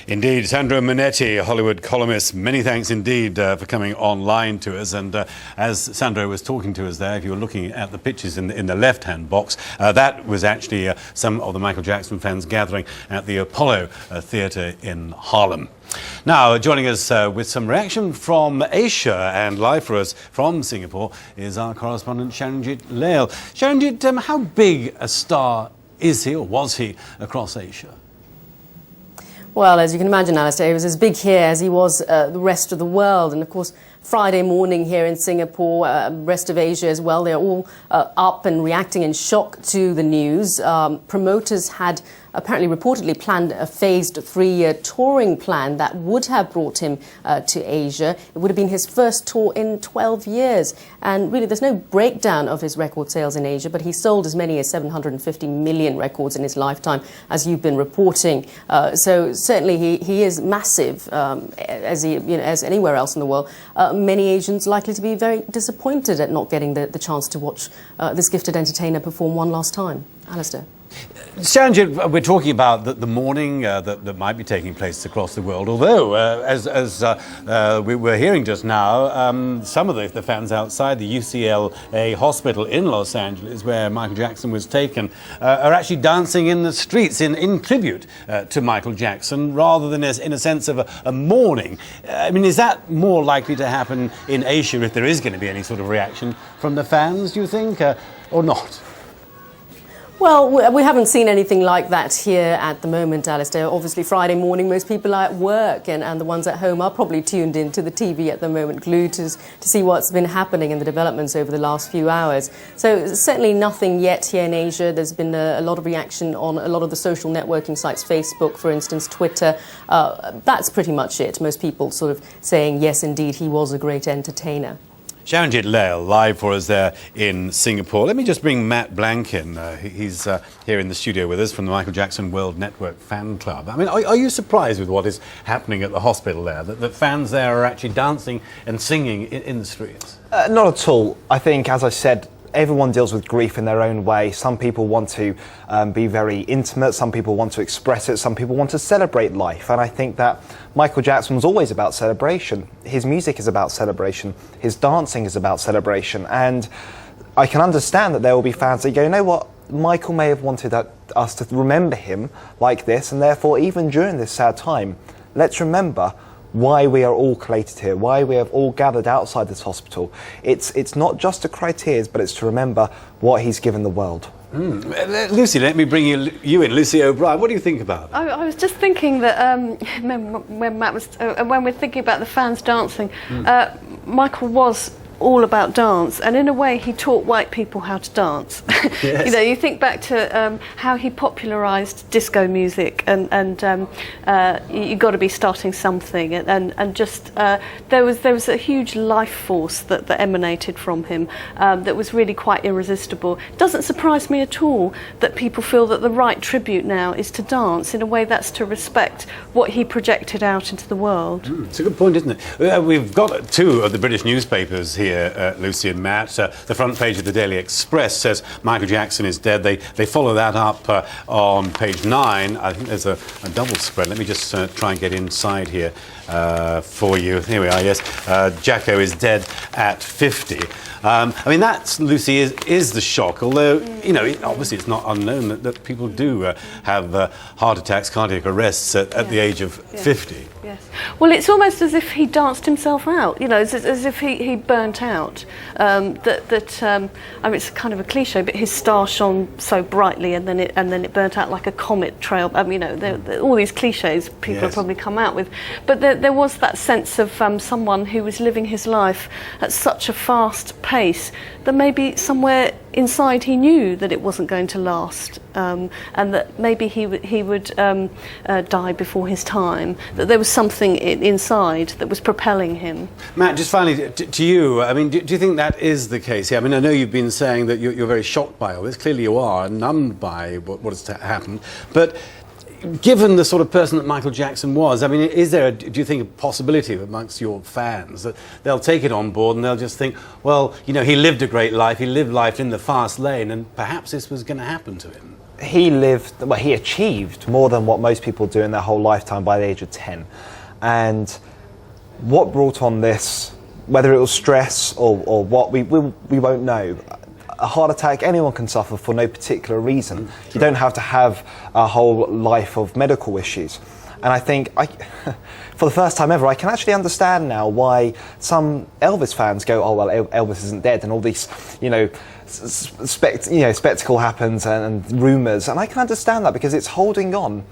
Indeed. Sandro Monetti, a Hollywood columnist, many thanks indeed for coming online to us. And as Sandro was talking to us there, if you were looking at the pictures in the left-hand box, that was actually some of the Michael Jackson fans gathering at the Apollo Theatre in Harlem. Now, joining us with some reaction from Asia and live for us from Singapore is our correspondent Sharanjit Lail. Sharanjit, how big a star is he or was he across Asia? Well, as you can imagine, Alistair, he was as big here as he was the rest of the world. And of course, Friday morning here in Singapore, rest of Asia as well, they're all up and reacting in shock to the news. Promoters had apparently reportedly planned a phased 3-year touring plan that would have brought him to Asia. It would have been his first tour in 12 years. And really, there's no breakdown of his record sales in Asia, but he sold as many as 750 million records in his lifetime, as you've been reporting. So certainly he is massive, as anywhere else in the world. Many Asians likely to be very disappointed at not getting the chance to watch this gifted entertainer perform one last time. Alistair. Sharanjit, we're talking about the mourning that might be taking place across the world, although, as we were hearing just now, some of the fans outside the UCLA hospital in Los Angeles, where Michael Jackson was taken, are actually dancing in the streets in tribute to Michael Jackson, rather than in a sense of a mourning. Is that more likely to happen in Asia if there is going to be any sort of reaction from the fans, do you think, or not? Well, we haven't seen anything like that here at the moment, Alistair. Obviously, Friday morning, most people are at work, and the ones at home are probably tuned into the TV at the moment, glued to see what's been happening and the developments over the last few hours. So certainly nothing yet here in Asia. There's been a lot of reaction on a lot of the social networking sites, Facebook, for instance, Twitter. That's pretty much it. Most people sort of saying, yes, indeed, he was a great entertainer. Sharanjit Lail, live for us there in Singapore. Let me just bring Matt Blank in. He's here in the studio with us from the Michael Jackson World Network fan club. Are you surprised with what is happening at the hospital there, that fans there are actually dancing and singing in the streets? Not at all. I think, as I said, everyone deals with grief in their own way. Some people want to be very intimate, some people want to express it, some people want to celebrate life. And I think that Michael Jackson was always about celebration. His music is about celebration. His dancing is about celebration. And I can understand that there will be fans that go, you know what, Michael may have wanted us to remember him like this, and therefore even during this sad time, let's remember why we are all collated here, why we have all gathered outside this hospital. It's not just to cry tears, but it's to remember what he's given the world. Lucy, let me bring you in. Lucy O'Brien, what do you think about it? I was just thinking that when Matt was, when we're thinking about the fans dancing, Michael was all about dance, and in a way he taught white people how to dance. Yes. You know, you think back to how he popularised disco music, and you got to be starting something, and just there was a huge life force that emanated from him that was really quite irresistible. It doesn't surprise me at all that people feel that the right tribute now is to dance. In a way, that's to respect what he projected out into the world. It's a good point, isn't it? We've got two of the British newspapers here, Lucy and Matt. The front page of the Daily Express says Michael Jackson is dead. They follow that up on page 9. I think there's a double spread. Let me just try and get inside here for you. Here we are, yes. Jacko is dead at 50. I mean, that's, Lucy, is the shock, although, you know, obviously it's not unknown that people do have heart attacks, cardiac arrests at the age of 50. Yes. Well, it's almost as if he danced himself out, you know, as if he burnt out. I mean, it's kind of a cliche, but his star shone so brightly, and then it burnt out like a comet trail. You know, all these cliches people have probably come out with, but there was that sense of someone who was living his life at such a fast pace that maybe somewhere inside he knew that it wasn't going to last, and that maybe he would die before his time, that there was something inside that was propelling him. Matt, just finally to you, I mean, do you think that is the case here? I mean, I know you've been saying that you're very shocked by all this. Clearly you are, numbed by what has happened, but given the sort of person that Michael Jackson was, I mean, is there, do you think, a possibility amongst your fans that they'll take it on board and they'll just think, well, you know, he lived a great life, he lived life in the fast lane, and perhaps this was going to happen to him? He achieved more than what most people do in their whole lifetime by the age of 10. And what brought on this, whether it was stress or what, we won't know. A heart attack, anyone can suffer for no particular reason. You don't have to have a whole life of medical issues. And I think, for the first time ever, I can actually understand now why some Elvis fans go, oh, well, Elvis isn't dead, and all these, you know, spectacle happens and rumours. And I can understand that because it's holding on.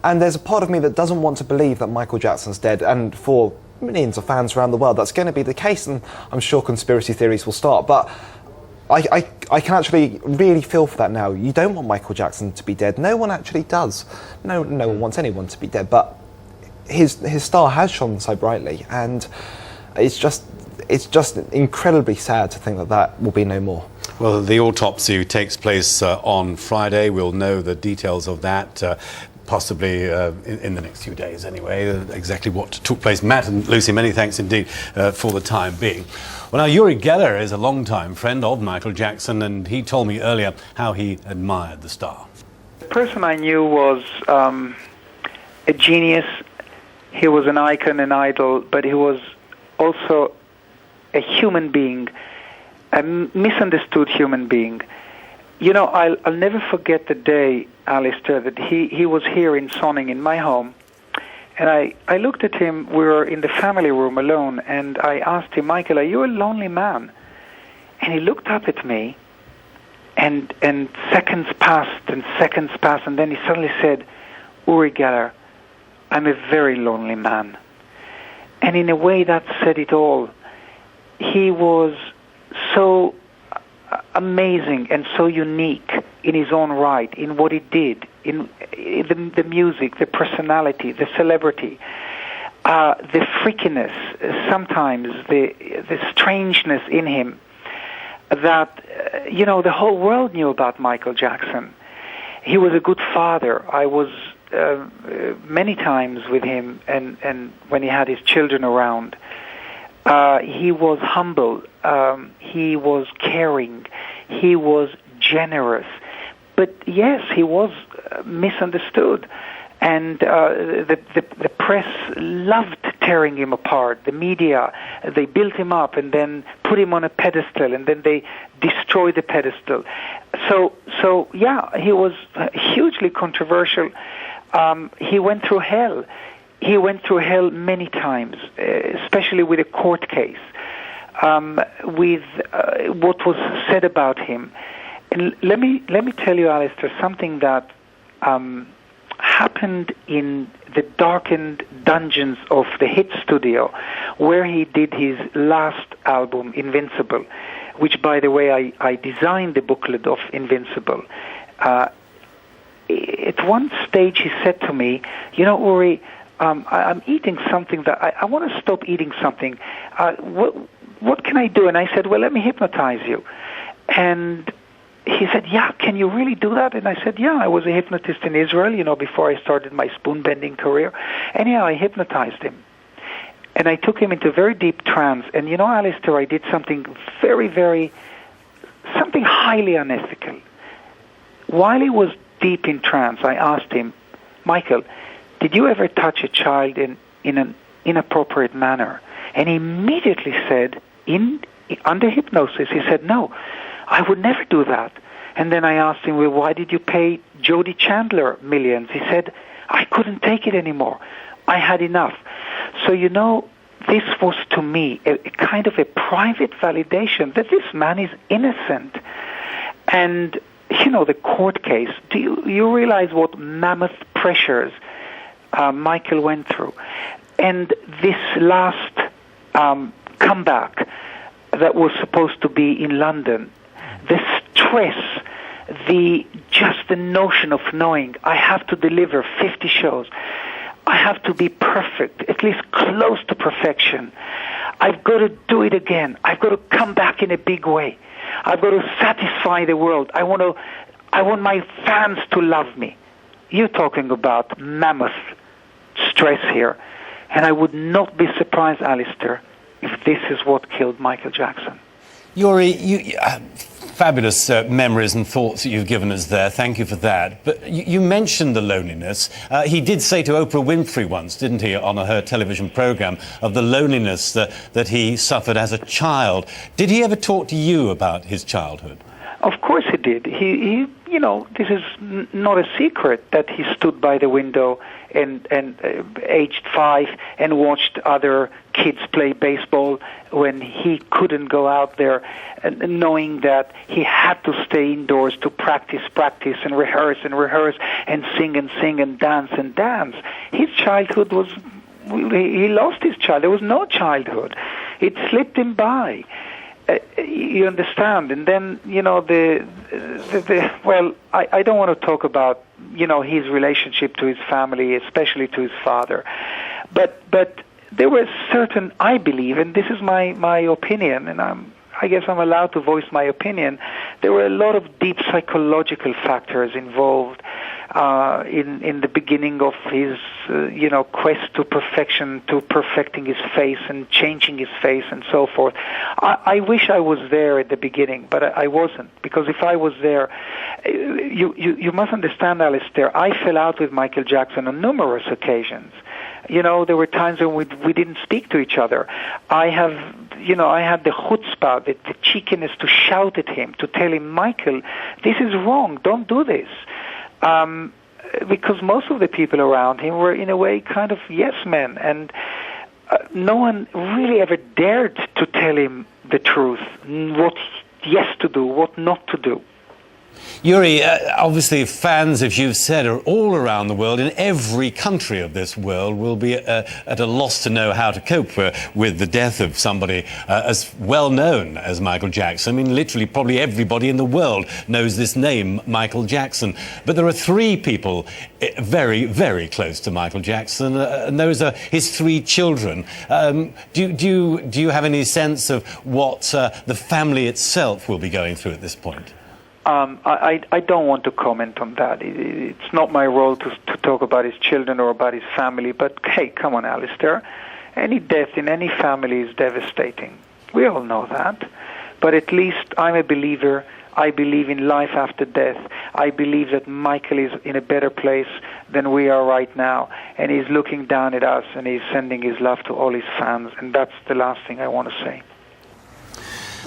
And there's a part of me that doesn't want to believe that Michael Jackson's dead, and for millions of fans around the world, that's going to be the case, and I'm sure conspiracy theories will start. But I can actually really feel for that now. You don't want Michael Jackson to be dead. No one actually does. No one wants anyone to be dead. But his star has shone so brightly, and it's just incredibly sad to think that will be no more. Well, the autopsy takes place on Friday. We'll know the details of that. Possibly in the next few days anyway, exactly what took place. Matt and Lucy, many thanks indeed for the time being. Well, now, Uri Geller is a long-time friend of Michael Jackson, and he told me earlier how he admired the star. The person I knew was a genius. He was an icon, an idol, but he was also a human being, a misunderstood human being. You know, I'll never forget the day, Alistair, that he was here in Sonning in my home, and I looked at him. We were in the family room alone, and I asked him, Michael, are you a lonely man? And he looked up at me, and seconds passed, and then he suddenly said, Uri Geller, I'm a very lonely man. And in a way that said it all. He was so amazing and so unique in his own right, in what he did, in the music, the personality, the celebrity, the freakiness, sometimes the strangeness in him that, you know, the whole world knew about Michael Jackson. He was a good father. I was many times with him, and when he had his children around. He was humble, he was caring, he was generous, but yes, he was misunderstood, and the press loved tearing him apart. The media, they built him up and then put him on a pedestal, and then they destroyed the pedestal. So yeah, he was hugely controversial. He went through hell. He went through hell many times, especially with a court case, with what was said about him. let me tell you, Alistair, something that happened in the darkened dungeons of the hit studio, where he did his last album, Invincible, which, by the way, I designed the booklet of Invincible. At one stage, he said to me, "You know, Uri, I'm eating something that I want to stop eating something. What can I do?" And I said, "Well, let me hypnotize you." And he said, "Yeah, can you really do that?" And I said, "Yeah, I was a hypnotist in Israel, before I started my spoon-bending career." And I hypnotized him. And I took him into a very deep trance. And Alistair, I did something something highly unethical. While he was deep in trance, I asked him, "Michael, did you ever touch a child in an inappropriate manner?" And he immediately said, under hypnosis, he said, "No, I would never do that." And then I asked him, "Well, why did you pay Jody Chandler millions?" He said, "I couldn't take it anymore. I had enough." So, this was to me a kind of a private validation that this man is innocent. And, the court case, do you realize what mammoth pressures Michael went through? And this last comeback that was supposed to be in London, the stress, just the notion of knowing I have to deliver 50 shows, I have to be perfect, at least close to perfection. I've got to do it again. I've got to come back in a big way. I've got to satisfy the world. I want my fans to love me. You're talking about mammoth stress here. And I would not be surprised, Alistair, if this is what killed Michael Jackson. Yuri, fabulous memories and thoughts that you've given us there. Thank you for that. But you mentioned the loneliness. He did say to Oprah Winfrey once, didn't he, on her television program, of the loneliness that he suffered as a child. Did he ever talk to you about his childhood? Of course he did. He this is not a secret that he stood by the window and aged 5 and watched other kids play baseball when he couldn't go out there, and knowing that he had to stay indoors to practice and rehearse and sing and dance. His childhood was, he lost his child. There was no childhood. It slipped him by. You understand? And then, I don't want to talk about, his relationship to his family, especially to his father. But there were certain, I believe, and this is my opinion, and I guess I'm allowed to voice my opinion, there were a lot of deep psychological factors involved in the beginning of his, quest to perfection, to perfecting his face and changing his face and so forth. I wish I was there at the beginning, but I wasn't, because if I was there, you must understand, Alistair, I fell out with Michael Jackson on numerous occasions. There were times when we didn't speak to each other. I had the chutzpah, the cheekiness to shout at him, to tell him, "Michael, this is wrong, don't do this." Because most of the people around him were, in a way, kind of yes men, and no one really ever dared to tell him the truth, what yes to do, what not to do. Yuri, obviously fans, as you've said, are all around the world. In every country of this world will be at a loss to know how to cope with the death of somebody as well known as Michael Jackson. I mean, literally, probably everybody in the world knows this name, Michael Jackson. But there are 3 people very, very close to Michael Jackson, and those are his 3 children. Do you have any sense of what the family itself will be going through at this point? I don't want to comment on that. It's not my role to talk about his children or about his family, but hey, come on, Alistair. Any death in any family is devastating. We all know that. But at least I'm a believer. I believe in life after death. I believe that Michael is in a better place than we are right now, and he's looking down at us, and he's sending his love to all his fans, and that's the last thing I want to say.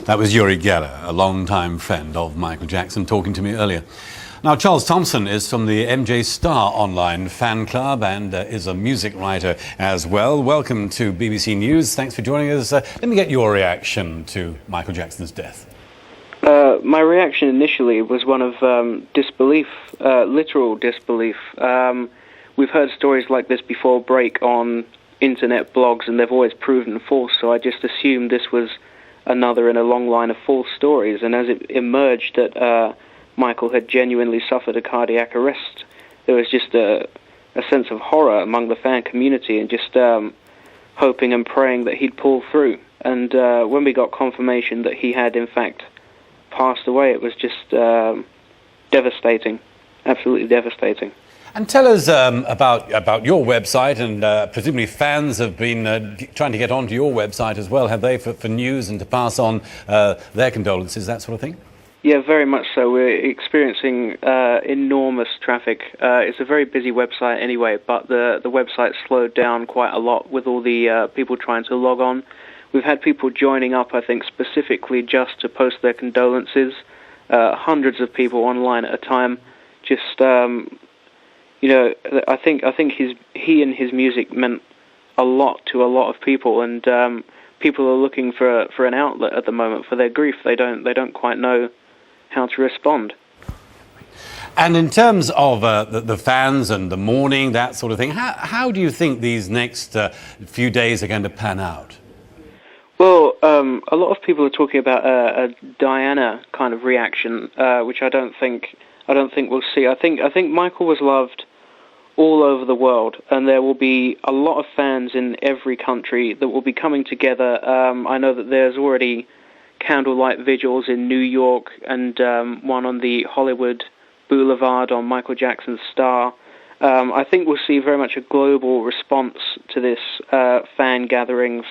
That was Uri Geller, a long-time friend of Michael Jackson, talking to me earlier. Now, Charles Thompson is from the MJ Star online fan club and is a music writer as well. Welcome to BBC News. Thanks for joining us. Let me get your reaction to Michael Jackson's death. My reaction initially was one of disbelief, literal disbelief. We've heard stories like this before break on internet blogs, and they've always proven false, so I just assumed this was another in a long line of false stories. And as it emerged that Michael had genuinely suffered a cardiac arrest, there was just a sense of horror among the fan community, and just hoping and praying that he'd pull through. And when we got confirmation that he had, in fact, passed away, it was just devastating, absolutely devastating. And tell us about your website, and presumably fans have been trying to get onto your website as well, have they, for news and to pass on their condolences, that sort of thing? Yeah, very much so. We're experiencing enormous traffic. It's a very busy website anyway, but the website slowed down quite a lot with all the people trying to log on. We've had people joining up, I think, specifically just to post their condolences. Hundreds of people online at a time. Just, I think he and his music meant a lot to a lot of people, and people are looking for an outlet at the moment for their grief. They don't quite know how to respond. And in terms of the fans and the mourning, that sort of thing, how do you think these next few days are going to pan out? Well, a lot of people are talking about a Diana kind of reaction, which I don't think we'll see. I think Michael was loved all over the world, and there will be a lot of fans in every country that will be coming together. I know that there's already candlelight vigils in New York, and one on the Hollywood Boulevard on Michael Jackson's Star. I think we'll see very much a global response to this fan gatherings.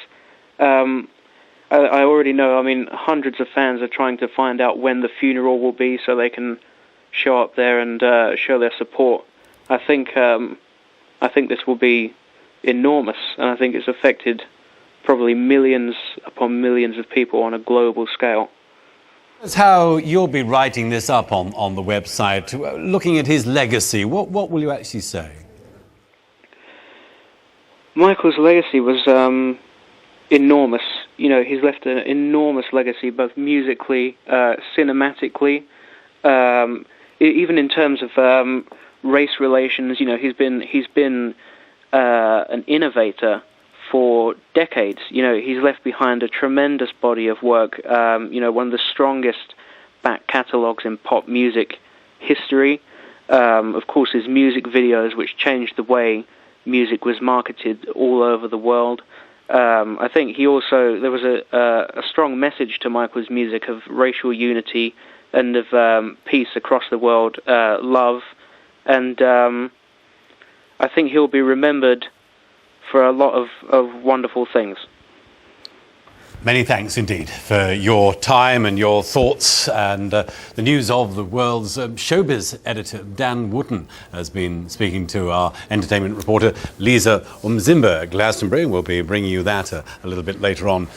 I already know, hundreds of fans are trying to find out when the funeral will be so they can show up there and show their support. I think this will be enormous, and I think it's affected probably millions upon millions of people on a global scale. That's how you'll be writing this up on the website, looking at his legacy. What will you actually say? Michael's legacy was enormous. He's left an enormous legacy, both musically, cinematically, even in terms of race relations. He's been an innovator for decades. He's left behind a tremendous body of work. One of the strongest back catalogues in pop music history. Of course, his music videos, which changed the way music was marketed all over the world. I think there was a strong message to Michael's music of racial unity and of peace across the world, love, and I think he'll be remembered for a lot of wonderful things. Many thanks indeed for your time and your thoughts, and the news of the world's showbiz editor Dan Wootton has been speaking to our entertainment reporter Lisa Umzimba Glastonbury. We'll be bringing you that a little bit later on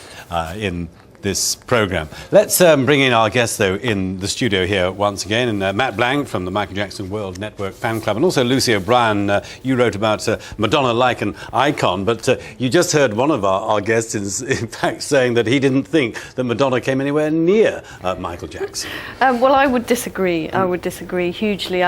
in this programme. Let's bring in our guests, though, in the studio here once again, and Matt Blank from the Michael Jackson World Network Fan Club, and also Lucy O'Brien. You wrote about Madonna like an icon, but you just heard one of our guests in fact saying that he didn't think that Madonna came anywhere near Michael Jackson. Well, I would disagree. I would disagree hugely.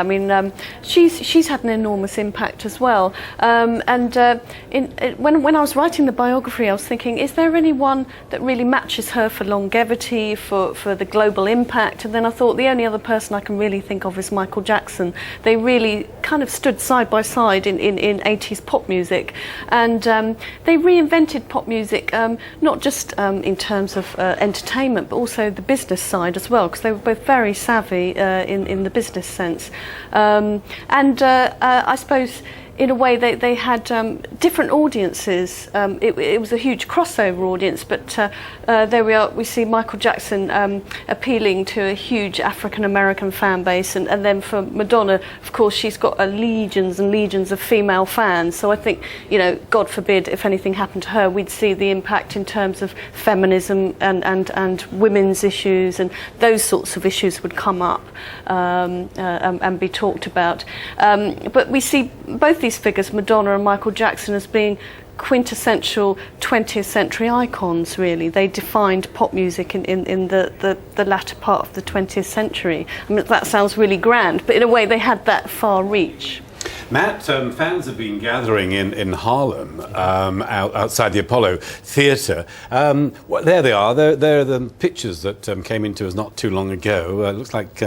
She's had an enormous impact as well. When I was writing the biography, I was thinking, is there anyone that really matches her for longevity, for the global impact? And then I thought the only other person I can really think of is Michael Jackson. They really kind of stood side by side in 80s pop music, and they reinvented pop music, not just in terms of entertainment, but also the business side as well, because they were both very savvy in the business sense. I suppose in a way they had different audiences. It was a huge crossover audience, but there we are. We see Michael Jackson appealing to a huge African-American fan base, and then for Madonna, of course, she's got legions and legions of female fans. So I think, God forbid, if anything happened to her, we'd see the impact in terms of feminism and women's issues, and those sorts of issues would come up and be talked about. But we see both these figures, Madonna and Michael Jackson, as being quintessential 20th century icons, really. They defined pop music in the latter part of the 20th century. I mean, that sounds really grand, but in a way they had that far reach. Matt, fans have been gathering in Harlem outside the Apollo Theatre. There they are. There are the pictures that came into us not too long ago. It looks like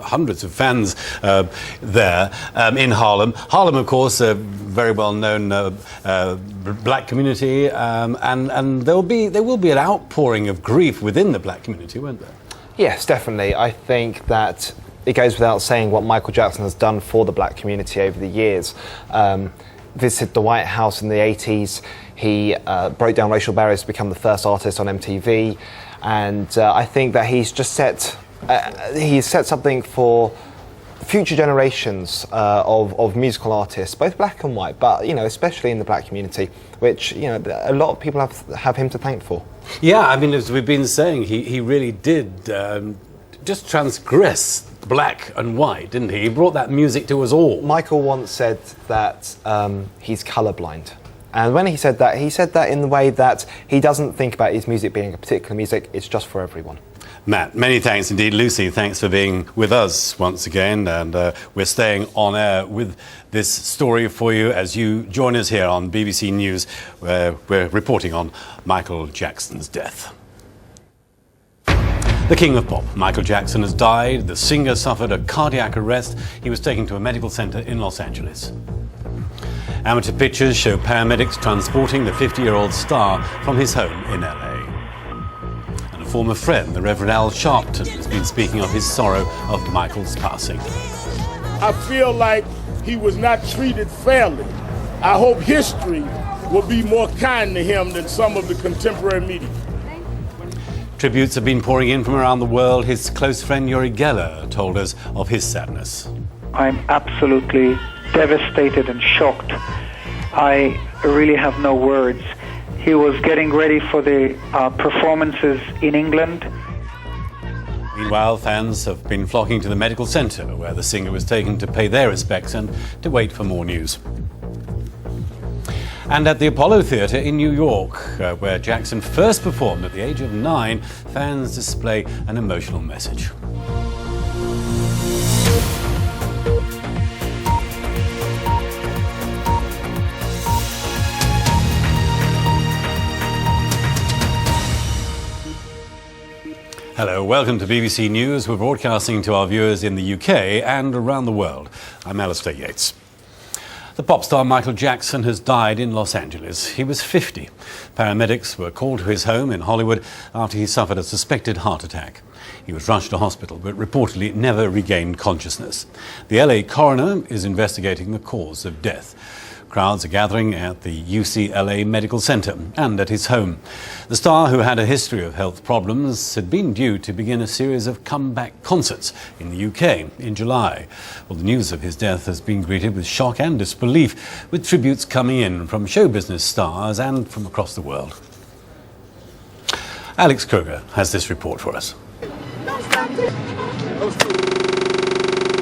hundreds of fans there in Harlem. Harlem, of course, a very well-known black community, and there will be an outpouring of grief within the black community, won't there? Yes, definitely. I think that it goes without saying what Michael Jackson has done for the black community over the years. Visited the White House in the 80s. He broke down racial barriers to become the first artist on MTV. And I think that he's just set something for future generations of musical artists, both black and white, but especially in the black community, which a lot of people have him to thank for. Yeah, I mean, as we've been saying, he really did just transgress black and white, didn't he? He brought that music to us all. Michael once said that he's colourblind. And when he said that in the way that he doesn't think about his music being a particular music, it's just for everyone. Matt, many thanks indeed. Lucy, thanks for being with us once again. And we're staying on air with this story for you as you join us here on BBC News, where we're reporting on Michael Jackson's death. The king of pop, Michael Jackson, has died. The singer suffered a cardiac arrest. He was taken to a medical centre in Los Angeles. Amateur pictures show paramedics transporting the 50-year-old star from his home in LA. And a former friend, the Reverend Al Sharpton, has been speaking of his sorrow of Michael's passing. I feel like he was not treated fairly. I hope history will be more kind to him than some of the contemporary media. Tributes have been pouring in from around the world. His close friend Uri Geller told us of his sadness. I'm absolutely devastated and shocked. I really have no words. He was getting ready for the performances in England. Meanwhile, fans have been flocking to the medical centre where the singer was taken to pay their respects and to wait for more news. And at the Apollo Theatre in New York, where Jackson first performed at the age of 9, fans display an emotional message. Hello, welcome to BBC News. We're broadcasting to our viewers in the UK and around the world. I'm Alistair Yates. The pop star Michael Jackson has died in Los Angeles. He was 50. Paramedics were called to his home in Hollywood after he suffered a suspected heart attack. He was rushed to hospital, but reportedly never regained consciousness. The LA coroner is investigating the cause of death. Crowds are gathering at the UCLA Medical Center and at his home. The star, who had a history of health problems, had been due to begin a series of comeback concerts in the UK in July. Well, the news of his death has been greeted with shock and disbelief, with tributes coming in from show business stars and from across the world. Alex Kruger has this report for us.